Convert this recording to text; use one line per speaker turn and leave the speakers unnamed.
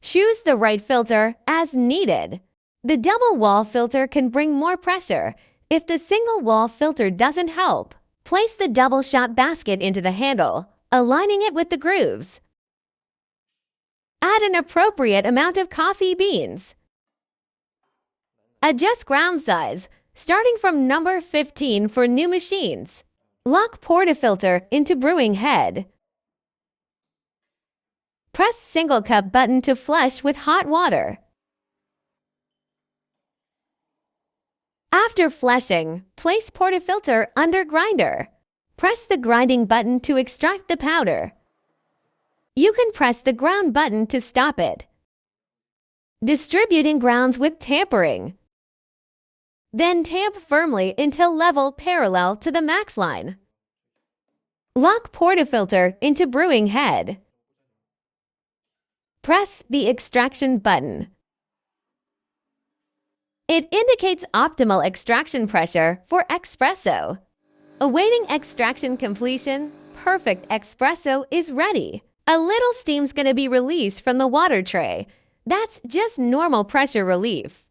Choose the right filter as needed. The double wall filter can bring more pressure. If the single wall filter doesn't help, place the double shot basket into the handle, aligning it with the grooves. Add an appropriate amount of coffee beans. Adjust ground size, starting from number 15 for new machines. Lock portafilter into brewing head. Press single cup button to flush with hot water. After flushing, place portafilter under grinder. Press the grinding button to extract the powder. You can press the ground button to stop it. Distributing grounds with tampering. Then tamp firmly until level parallel to the max line. Lock portafilter into brewing head. Press the extraction button. It indicates optimal extraction pressure for espresso. Awaiting extraction completion, perfect espresso is ready. A little steam's going to be released from the water tray. That's just normal pressure relief.